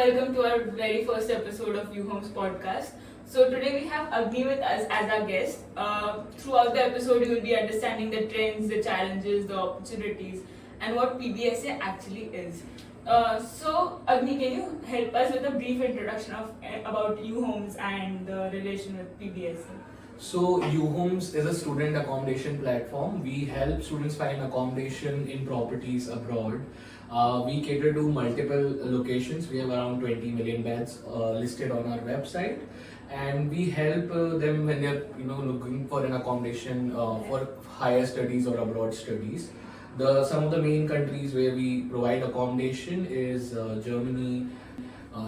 welcome to our very first episode of Uhomes podcast. So today we have Agni with us as our guest. Throughout the episode, you will be understanding the trends, the challenges, the opportunities, and what PBSA actually is. So Agni, can you help us with a brief introduction of about Uhomes and the relation with PBSA? So Uhomes is a student accommodation platform. We help students find accommodation in properties abroad. We cater to multiple locations. We have around 20 million beds listed on our website, and we help them when they're looking for an accommodation for higher studies or abroad studies. Some of the main countries where we provide accommodation is Germany,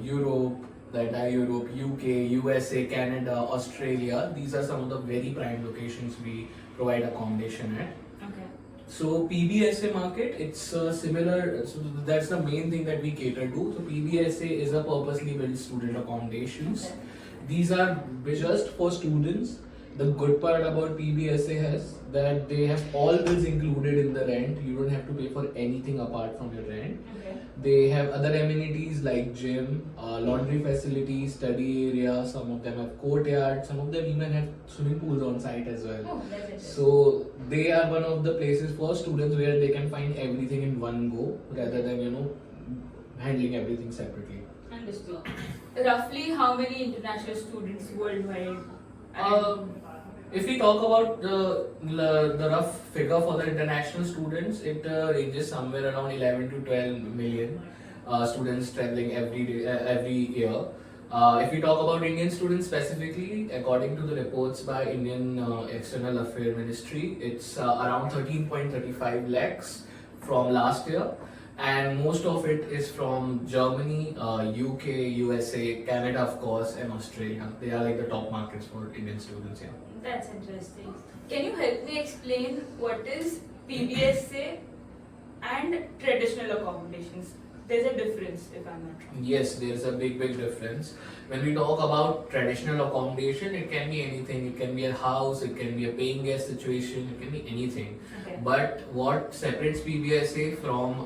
Europe, the entire Europe, UK, USA, Canada, Australia. These are some of the very prime locations we provide accommodation at. Okay. So PBSA market, it's similar. So that's the main thing that we cater to. So PBSA is a purposely built student accommodations. Okay. These are just for students. The good part about PBSA has that they have all bills included in the rent. You don't have to pay for anything apart from your rent. Okay. They have other amenities like gym, laundry facilities, study area. Some of them have courtyard. Some of them even have swimming pools on site as well. Oh, that's interesting. So they are one of the places for students where they can find everything in one go rather than handling everything separately. Understood. Roughly, how many international students worldwide? If we talk about the rough figure for the international students, it ranges somewhere around 11 to 12 million students traveling every year. If we talk about Indian students specifically, according to the reports by Indian External Affairs Ministry, it's around 13.35 lakhs from last year, and most of it is from Germany, UK, USA, Canada, of course, and Australia. They are like the top markets for Indian students. Yeah. That's interesting. Can you help me explain what is PBSA and traditional accommodations? There's a difference, if I'm not wrong. Yes, there's a big difference. When we talk about traditional accommodation, it can be anything. It can be a house, it can be a paying guest situation, it can be anything. Okay. But what separates PBSA from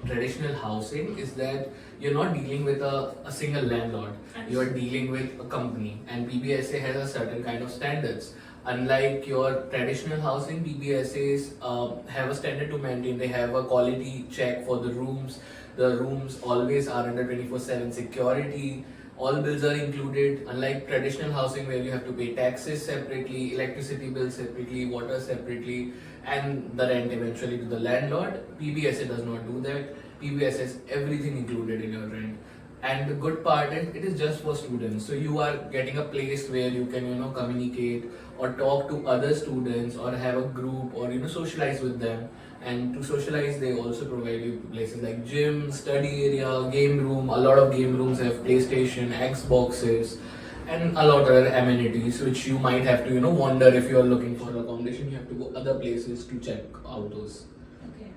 traditional housing is that you're not dealing with a single landlord. You're dealing with a company, and PBSA has a certain kind of standards. Unlike your traditional housing, PBSAs have a standard to maintain. They have a quality check for the rooms. The rooms always are under 24/7 security. All bills are included. Unlike traditional housing where you have to pay taxes separately, electricity bills separately, water separately, and the rent eventually to the landlord, PBSA does not do that. PBSA has everything included in your rent. And the good part is it is just for students. So you are getting a place where you can communicate or talk to other students or have a group or socialize with them. And to socialize, they also provide you places like gym, study area, game room. A lot of game rooms have PlayStation, Xboxes, and a lot of other amenities which you might have to wonder if you are looking for accommodation. You have to go other places to check out those. Okay.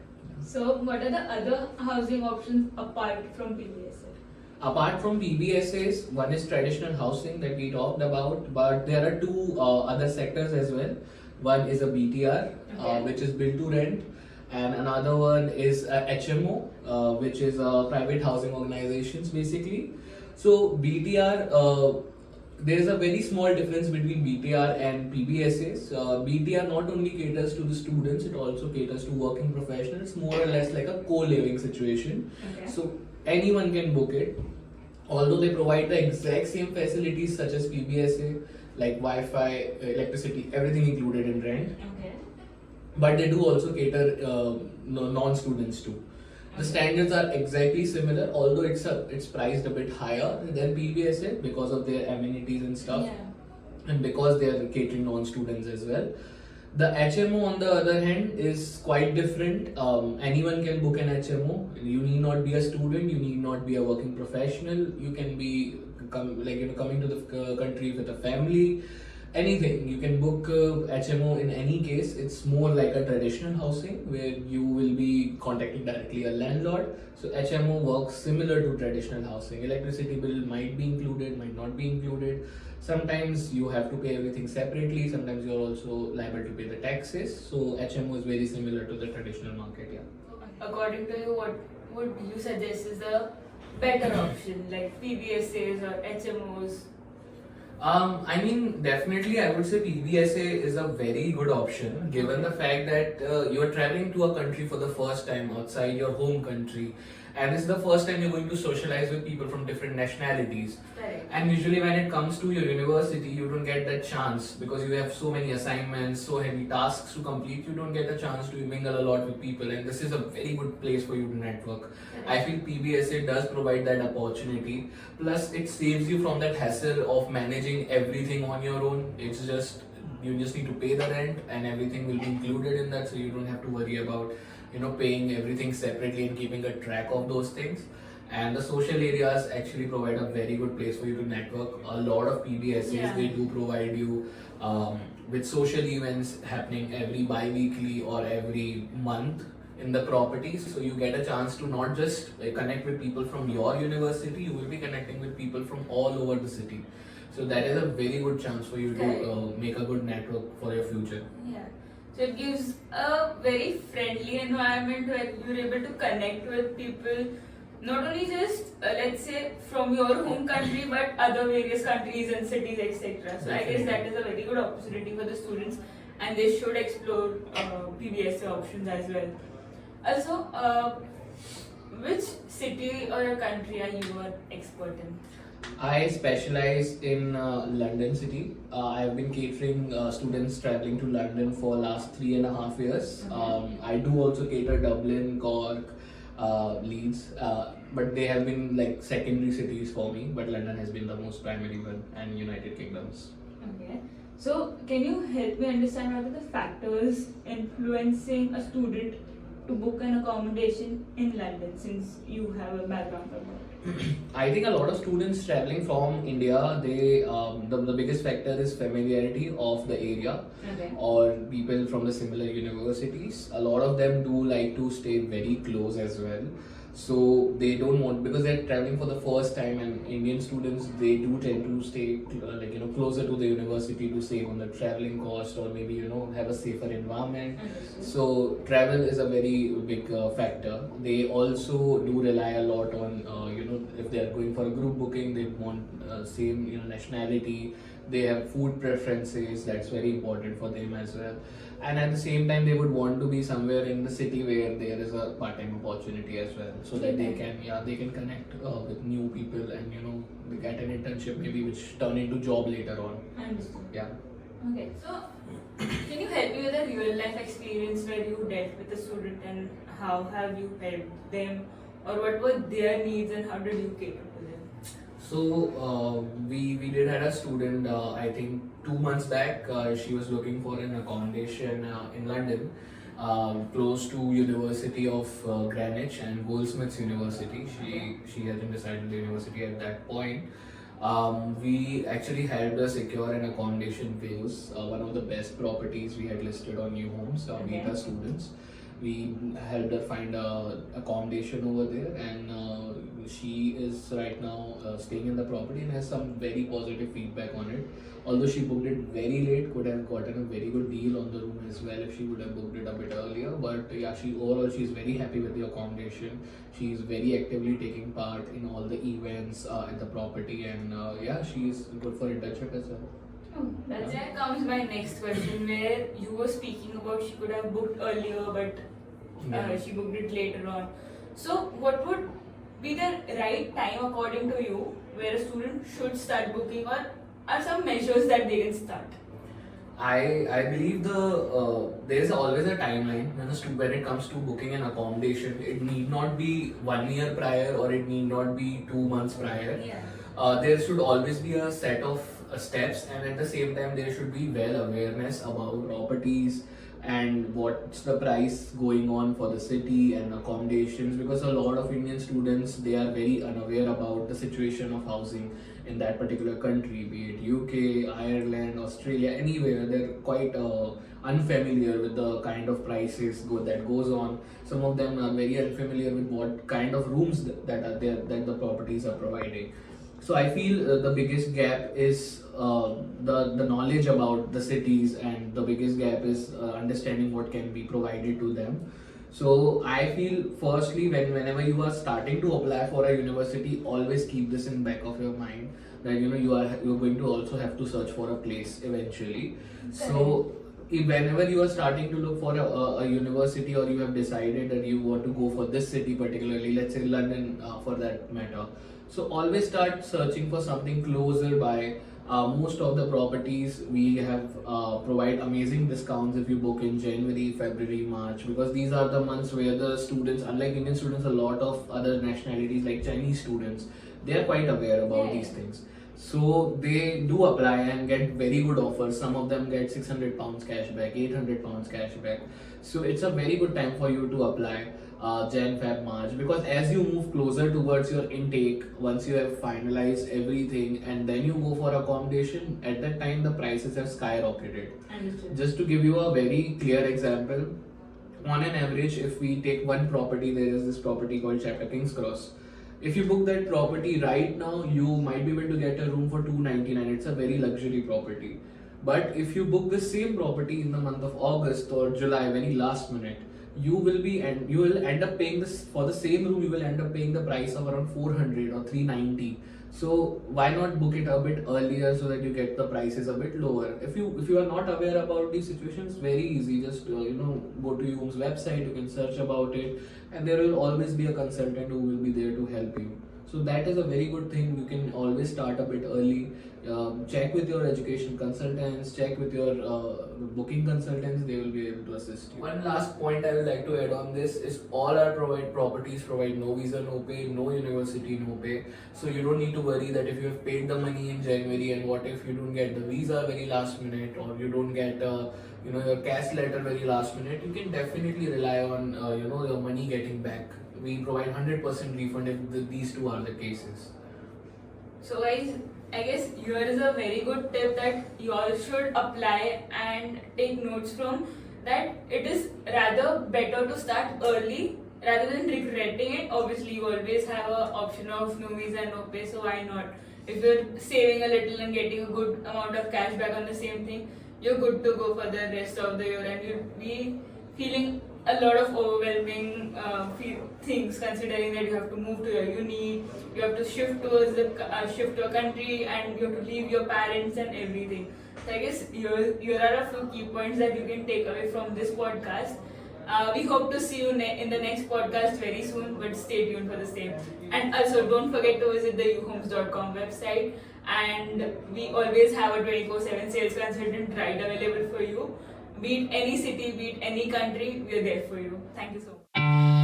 So, what are the other housing options apart from PBSA? Apart from PBSAs, one is traditional housing that we talked about, but there are two other sectors as well. One is a BTR, Okay. which is built to rent, and another one is a HMO, which is private housing organizations basically. So BTR, there is a very small difference between BTR and PBSAs. BTR not only caters to the students, it also caters to working professionals, more or less like a co-living situation. Okay. So anyone can book it, although they provide the exact same facilities such as PBSA, like Wi-Fi, electricity, everything included in rent. Okay. But they do also cater non-students too. The standards are exactly similar, although it's priced a bit higher than PBSA because of their amenities and stuff, Yeah. and because they are catering non-students as well. The HMO, on the other hand, is quite different. Anyone can book an HMO. You need not be a student. You need not be a working professional. You can be coming to the country with a family. Anything. You can book HMO in any case. It's more like a traditional housing where you will be contacting directly a landlord. So HMO works similar to traditional housing. Electricity bill might be included, might not be included. Sometimes you have to pay everything separately. Sometimes you're also liable to pay the taxes. So HMO is very similar to the traditional market. Yeah. According to you, what would you suggest is the better option, like PBSAs or HMOs? I mean, definitely, I would say PBSA is a very good option given the fact that you are traveling to a country for the first time outside your home country, and this is the first time you're going to socialize with people from different nationalities. Correct. And usually, when it comes to your university, you don't get that chance because you have so many assignments, so many tasks to complete. You don't get a chance to mingle a lot with people, and this is a very good place for you to network. I feel PBSA does provide that opportunity. Plus, it saves you from that hassle of managing everything on your own. It's just you just need to pay the rent, and everything will be included in that, so you don't have to worry about paying everything separately and keeping a track of those things. And the social areas actually provide a very good place for you to network. A lot of PBSAs they do provide you with social events happening every bi-weekly or every month in the properties, so you get a chance to not just connect with people from your university, you will be connecting with people from all over the city. So that is a very good chance for you to make a good network for your future. Yeah. So it gives a very friendly environment where you're able to connect with people, not only just let's say from your home country, but other various countries and cities, etc. So I guess that is a very good opportunity for the students, and they should explore PBSA options as well. Also, which city or a country are you an expert in? I specialize in London city. I have been catering students traveling to London for last 3.5 years. I do also cater Dublin, Cork, Leeds, but they have been like secondary cities for me. But London has been the most primary one, and United Kingdoms. Okay. So, can you help me understand what are the factors influencing a student to book an accommodation in London, since you have a background from there? I think a lot of students traveling from India, they the biggest factor is familiarity of the area, or people from the similar universities. A lot of them do like to stay very close as well. So they don't want, because they're traveling for the first time, and Indian students they do tend to stay closer to the university to save on the traveling cost, or maybe have a safer environment. So travel is a very big factor. They also do rely a lot on if they are going for a group booking, they want same nationality. They have food preferences, that's very important for them as well. And at the same time, they would want to be somewhere in the city where there is a part-time opportunity as well, so that they can connect with new people, and they get an internship maybe which turn into job later on. Understood. Yeah. Okay, so can you help me with a real life experience where you dealt with a student, and how have you helped them, or what were their needs and how did you cater to them? So we did had a student. I think 2 months back, she was looking for an accommodation in London, close to University of Greenwich and Goldsmiths University. She hadn't decided the university at that point. We actually helped her secure an accommodation views, one of the best properties we had listed on Uhomes. Meet her students. We helped her find accommodation over there, and she is right now staying in the property and has some very positive feedback on it. Although she booked it very late, could have gotten a very good deal on the room as well if she would have booked it a bit earlier. But yeah, she's very happy with the accommodation. She's very actively taking part in all the events at the property, and she's good for internship as well. Oh, that's where comes my next question, where you were speaking about she could have booked earlier, but she booked it later on. So, what would be the right time according to you where a student should start booking, or are some measures that they can start? I believe there is always a timeline when it comes to booking an accommodation. It need not be 1 year prior, or it need not be 2 months prior. There should always be a set of steps, and at the same time there should be well awareness about properties and what's the price going on for the city and accommodations, because a lot of Indian students, they are very unaware about the situation of housing in that particular country, be it UK, Ireland, Australia, anywhere. They're quite unfamiliar with the kind of prices that goes on. Some of them are very unfamiliar with what kind of rooms that are there, that the properties are providing. So I feel the biggest gap is the knowledge about the cities, and the biggest gap is understanding what can be provided to them. So I feel firstly whenever you are starting to apply for a university, always keep this in back of your mind that you're going to also have to search for a place eventually. So whenever you are starting to look for a university, or you have decided that you want to go for this city particularly, let's say London for that matter, so always start searching for something closer by. Most of the properties we have provide amazing discounts if you book in January, February, March, because these are the months where the students, unlike Indian students, a lot of other nationalities like Chinese students, they are quite aware about these things. So they do apply and get very good offers. Some of them get £600 cashback, £800 cashback. So it's a very good time for you to apply. Jan, Feb, March, because as you move closer towards your intake, once you have finalized everything and then you go for accommodation, at that time the prices have skyrocketed. Understood. Just to give you a very clear example, on an average, if we take one property, there is this property called Chapter King's Cross. If you book that property right now, you might be able to get a room for $299. It's a very luxury property. But if you book the same property in the month of August or July, very last minute, you will end up paying this for the same room. You will end up paying the price of around 400 or 390. So why not book it a bit earlier so that you get the prices a bit lower? If you are not aware about these situations, very easy. Just go to Uhomes website. You can search about it, and there will always be a consultant who will be there to help you. So that is a very good thing. You can always start a bit early. Check with your education consultants, check with your booking consultants, they will be able to assist you. One last point I would like to add on this is all our properties provide no visa, no pay, no university, no pay. So you don't need to worry that if you have paid the money in January and what if you don't get the visa very last minute, or you don't get your cash letter very last minute, you can definitely rely on your money getting back. We provide 100% refund if these two are the cases. So guys, I guess here is a very good tip that you all should apply and take notes from, that it is rather better to start early rather than regretting it. Obviously you always have an option of no visa, no pay, so why not? If you're saving a little and getting a good amount of cash back on the same thing, you're good to go for the rest of the year, and you'll be feeling a lot of overwhelming things, considering that you have to move to your uni, you have to shift to a country, and you have to leave your parents and everything. So I guess here are a few key points that you can take away from this podcast. We hope to see you in the next podcast very soon, but stay tuned for the same. And also don't forget to visit the uhomes.com website, and we always have a 24/7 sales consultant right available for you. Be it any city, be it any country, we are there for you. Thank you so much.